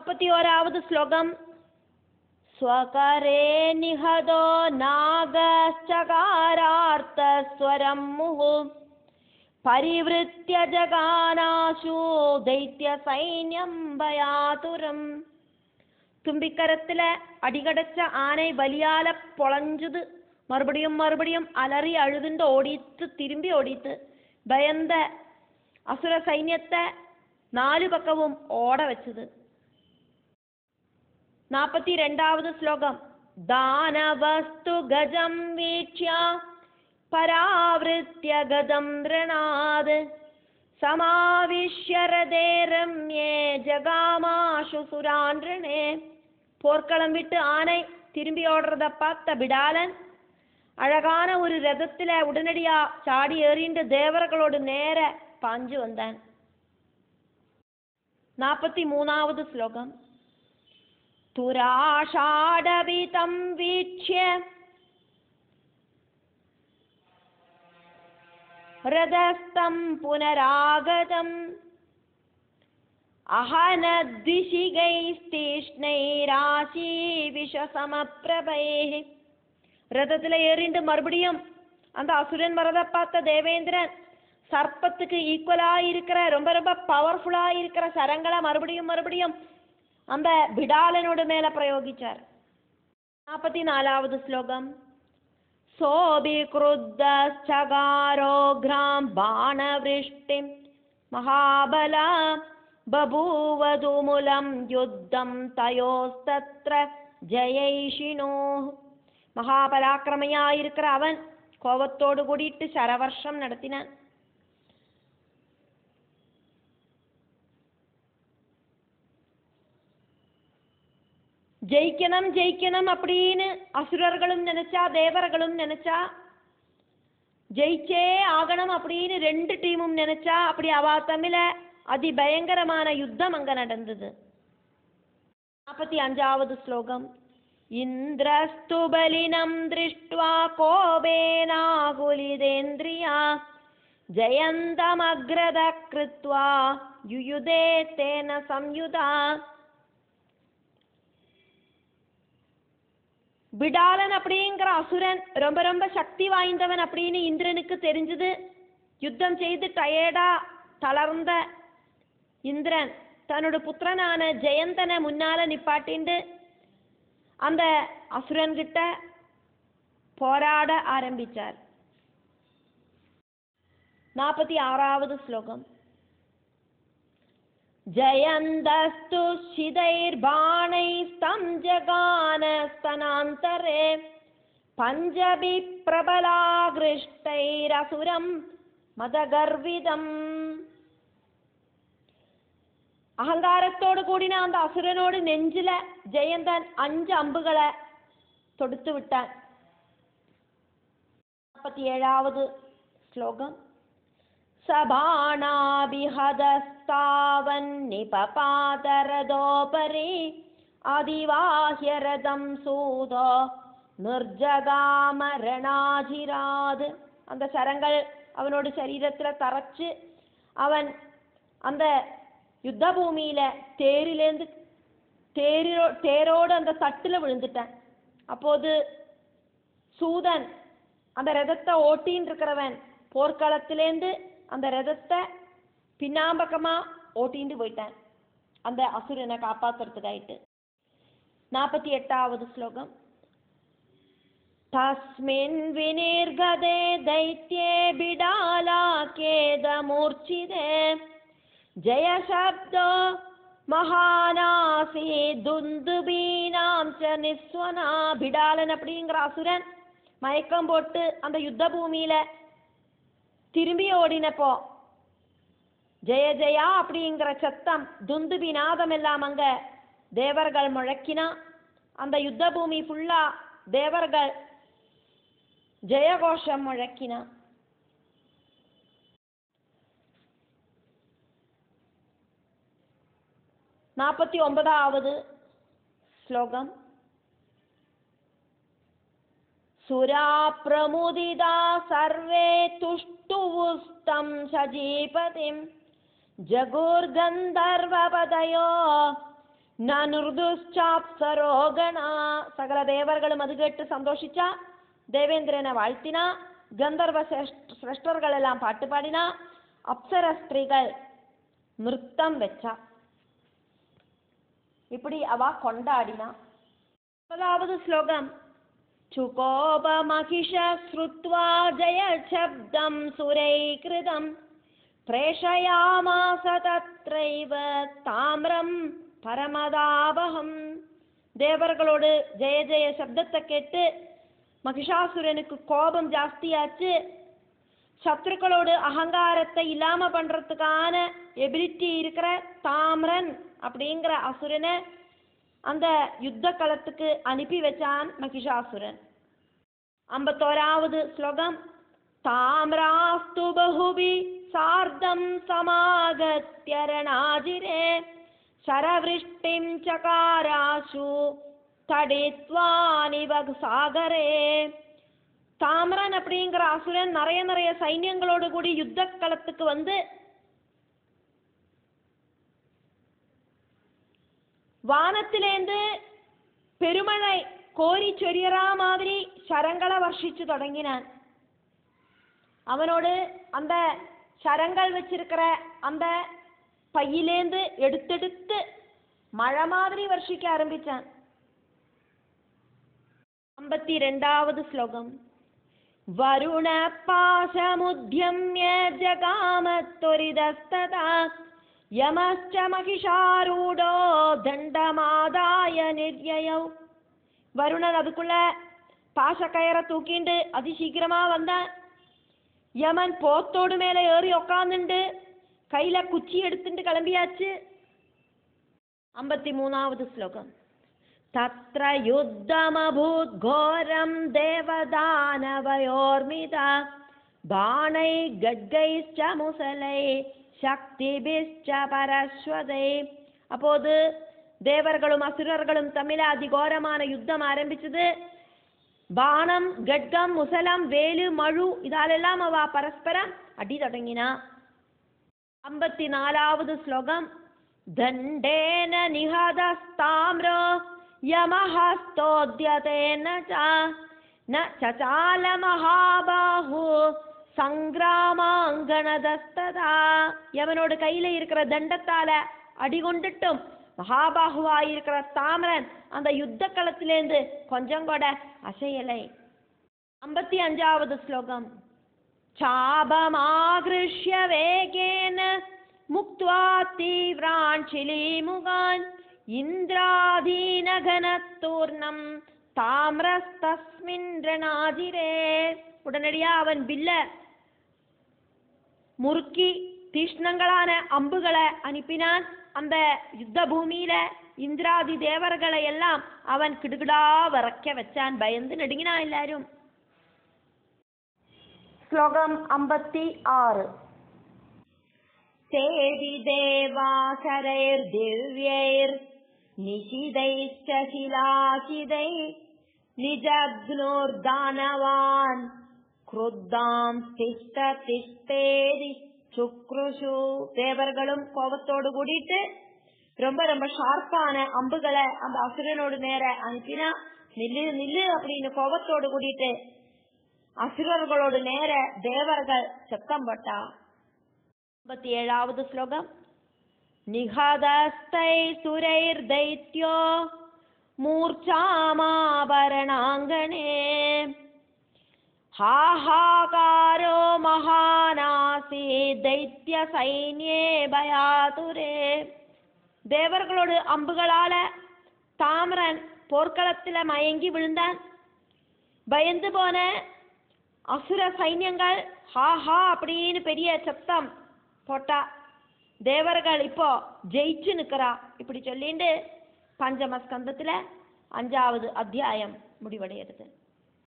41வது ஸ்லோகம். ஸ்வகரே நிஹதோ நாகச்சகாரார்த்தஸ்வரம் முஹு பரிவ்ருத்ய ஜகானாசு தைத்ய சைன்யம் பயாதுரம். தும்பிக்கரத்தில் அடிகடச்ச ஆனை வலியால பொழஞ்சுது. மறுபடியும் மறுபடியும் அலறி அழுதுண்டு ஓடித்து திரும்பி ஓடித்து பயந்த அசுர சைன்யத்தை 4 பக்கமும் ஓட வச்சது. 42வது ஸ்லோகம். தானவஸ்து கஜம் வீட்யா பராவிருத்ய கதம் ரணாத் சமாவிஷ்ய ரதே ரம்யே ஜகாமாஷு சுரான்ரணே. போர்க்களம் விட்டு ஆனை திரும்பி ஓடுறத பார்த்த பிடாலன் அழகான ஒரு ரதத்தில் உடனடியா சாடி ஏறிண்டு தேவர்களோடு நேர பாஞ்சு வந்தான். 43வது ஸ்லோகம். துராஷாடவிதம் வீட்ச்ய ரதஸ்தம் புனராகதம் அஹனத்விஷிகைஸ்தீஷ்ணைராசி விஷசமப்ரபைஹி. ரதத்தில் ஏறிண்டு மறுபடியும் அந்த அசுரன் வரத பார்த்த தேவேந்திரன் சர்ப்பத்துக்கு ஈக்குவலாக இருக்கிற ரொம்ப ரொம்ப பவர்ஃபுல்லாக இருக்கிற சரங்களை மறுபடியும் மறுபடியும் அந்த பிடாலனோட மேலே பிரயோகிச்சார். 44வது ஸ்லோகம். சோபிக்ருத்தஸ்சகாரோக்ராம் பாணவிருஷ்டிம் மகாபலா பபூவதுமுலம் யுத்தம் தயோஸ்தத்ர ஜெயைஷினோ. மகாபராக்கிரமையாயிருக்கிற அவன் கோபத்தோடு கூடிட்டு சரவர்ஷம் நடத்தினான். ஜெயிக்கணும் ஜெயிக்கணும் அப்படின்னு அசுரர்களும் நினைச்சா தேவர்களும் நினைச்சா, ஜெயிச்சே ஆகணும் அப்படின்னு 2 டீமும் நினைச்சா. அப்படி அவ தமிழ அதிபயங்கரமான யுத்தம் அங்க நடந்தது. 45வது ஸ்லோகம். இந்திரஸ்து பலினம் திருஷ்ட்வா கோபேனாகுலிதேந்திரியா ஜெயந்தமக்ரத கிருத்வா யுயுதே தேன சம்யுதா. பிடாலன் அப்படிங்கிற அசுரன் ரொம்ப ரொம்ப சக்தி வாய்ந்தவன் அப்படின்னு இந்திரனுக்கு தெரிஞ்சது. யுத்தம் செய்து டயர்டா தளர்ந்த இந்திரன் தன்னோட புத்திரனான ஜெயந்தனை முன்னால நிப்பாட்டிண்டு அந்த அசுரன்கிட்ட போராட ஆரம்பிச்சார். 46வது ஸ்லோகம். ஜயந்தஸ்து சிதைர்பாணைஸ்தம் ஜகானஸ்தனாந்தரே பஞ்சபி பிரபலாகிருஷ்டைரசுரம் மதகர்விதம். அகங்காரத்தோடு கூடின அந்த அசுரனோடு நெஞ்சில ஜெயந்தன் 5 அம்புகளை தொடுத்து விட்டான். 47வது ஸ்லோகம். சபாணாபிஹதஸ்தாவன் நிபபாதரதோபரி ஆதிவாஹ்யரதம் சூதோ நிர்ஜகாமரணாஜிராது. அந்த சரங்கள் அவனோட சரீரத்தில் தரைச்சு அவன் அந்த யுத்த பூமியில தேரிலேருந்து தேரோடு அந்த தட்டுல விழுந்துட்டான். அப்போது சூதன் அந்த ரதத்தை ஓட்டின்னு இருக்கிறவன் போர்க்களத்திலேருந்து அந்த ரதத்தை பின்னாம்பக்கமா ஓட்டிண்டு போயிட்டான் அந்த அசுரனை காப்பாத்துறதுக்காயிட்டு. 48வது ஸ்லோகம். தஸ்மின் வினிர்கதே தைத்யே பிடாலா கேதமூர்ச்சிதே ஜெயசப்தோ மகானாசி துந்துபீனாம் ச நிஸ்வனா. பிடாலன் அப்படிங்கிற அசுரன் மயக்கம் போட்டு அந்த யுத்த பூமியில திரும்பி ஓடினப்போ ஜெய ஜெயா அப்படிங்கிற சத்தம் துந்துபி நாதம் எல்லாம் அங்க தேவர்கள் முழக்கினா. அந்த யுத்த பூமி ஃபுல்லா தேவர்கள் ஜெயகோஷம் முழக்கினா. 49வது ஸ்லோகம். சுரா பிரமுதிதா சர்வே துஷ்டுவுஸ்தம் சஜீபதிம் ஜகுர்கந்தர்வபதயோ നനുർദുശ്ചാപ്സരോഗണ സകല ദേവർകളും അത് കേട്ട് സന്തോഷിച്ച ദേവേന്ദ്രനെ വാഴ്ത്തിന ഗന്ധർവ ശ്രേഷ്ഠர்களெல்லாம் പാട്ട് പാടിന അപ്സര സ്ത്രീകൾ നൃത്തം വെച്ച இப்படி அவ கொண்டாடினா 9வது ஸ்லோகம் சுகோப மகிஷ ஸ்ருத்வா ஜய சப்தம் சுரைகிருதம் பிரேஷயாமாச தத்ரைவ தாம்ரம் பரமதாபகம் தேவர்களோடு ஜெய ஜெய சப்தத்தை கேட்டு மகிஷாசுரனுக்கு கோபம் ஜாஸ்தியாச்சு சத்ருக்களோடு அகங்காரத்தை இல்லாம பண்றதுக்கான எபிலிட்டி இருக்கிற தாம்ரன் அப்படிங்கிற அசுரனை அந்த யுத்த களத்துக்கு அனுப்பி வச்சான் மகிஷாசுரன் 51வது ஸ்லோகம் தாம்ராஸ்து பஹுபி சார்த்தம் சமாகத்யரணாஜிரே சரவிருஷ்டிம் சகாராசு தடித்வானிவக் சாகரே தாமரன் அப்படிங்கிற அசுரன் நிறைய சைன்யங்களோடு கூடி யுத்த களத்துக்கு வந்து வானத்திலேந்து பெருமழை கோரி சொரியறா மாதிரி சரங்களை வர்ஷிச்சு தொடங்கினான். அவனோடு அந்த சரங்கள் வச்சிருக்கிற அந்த பையிலேந்து எடுத்தெடுத்து மழை மாதிரி வர்ஷிக்க ஆரம்பிச்சான். 52வது ஸ்லோகம் வருண பாசமுத்யம்ய ஜகாமத்வரிதஸ்ததா யமஸ்ச மகிஷாரூடோ தண்டமாதாய நிர்யயௌ. வருணன் அதுக்குள்ள பாசக்கயரை தூக்கிண்டு அதிசீக்கிரமா வந்தான். யமன் போத்தோடு மேல ஏறி உக்காந்துண்டு கையில குச்சி எடுத்துட்டு கிளம்பியாச்சு. 53வது ஸ்லோகம் தத்ர யுத்தமபூத் கோரம் தேவதானவயோர்மிதா பாணை கட்கைச்ச முசலை சக்திபிஷ்ச பரஸ்வதை. அப்போது தேவர்களும் அசுரர்களும் தமிழ அதிகோரமான யுத்தம் ஆரம்பிச்சது. பானம் கட்கம் முசலம் வேலு மழு இதாலெல்லாம் அவ பரஸ்பரம் அடி தொடங்கினா. 54வது ஸ்லோகம் தண்டேன நிஹதஸ்தாம்ரோ யமஹஸ்தோத்யதேன ந சசால மகாபாஹு சங்கிராமாங்கணதஸ்ததா. யமனோட கையில இருக்கிற தண்டத்தால அடிகொண்டுட்டும் மகாபாகுவாயிருக்கிற தாமரன் அந்த யுத்த களத்திலேருந்து கொஞ்சம் கூட அசையலை. 55வது ஸ்லோகம் சாபமாகிருஷ்ய வேகேன முக்த்வா தீவ்ரான் சிலீமுகான் இந்திராதீனகனத்தூர்ணம் தாம்ரஸ்தஸ்மின்ரணாஜிரே. உடனடியா அவன் பில்ல முறுக்கி தீஷ்ணங்களான அம்புகளை அனுப்பினான். அந்த யுத்த பூமியில இந்திராதி தேவர்களை எல்லாம் அவன் கிடுகிடா விறக்க வச்சான். பயந்து நடுங்கினா எல்லாரும். ஸ்லோகம் 56 சேதி தேவாசரைர் திவ்யைர் நிஷிதைச்ச சிலாசிதை நிஜக்னோர் தானவான் க்ருத்தாம் திஷ்ட திஷ்டேதி சுக்ருஷு. தேவர்களும் கோபத்தோடு கூடிட்டு ரொம்ப ஷார்ப்பான அம்புகளை அந்த அசுரனோடு நேர அனுப்பினா. நில்லு நில்லு அப்படின்னு கோபத்தோடு கூடிட்டு அசுரர்களோடு நேர தேவர்கள் சத்தம் போட்டா. 57வது ஸ்லோகம் நிஹதஸ்தை சுரைர் தைத்யோ மூர்ச்சாமாபரணாங்கணே हाहाकारो महानासी दैत्य सैन्ये भयातुरे. தேவர்களோடு அம்புகளால தாமரன் போர்க்களத்துல மயங்கி விழுந்தான். பயந்து போன அசுர சைன்யங்கள் ஹாஹா அப்படின்னு பெரிய சத்தம் போட்டா. தேவர்கள் இப்போ ஜெயிச்சு நிக்கிறா இப்படி சொல்லிட்டு பஞ்சம ஸ்கந்தத்துல 5வது அத்தியாயம் முடிவடைகிறது.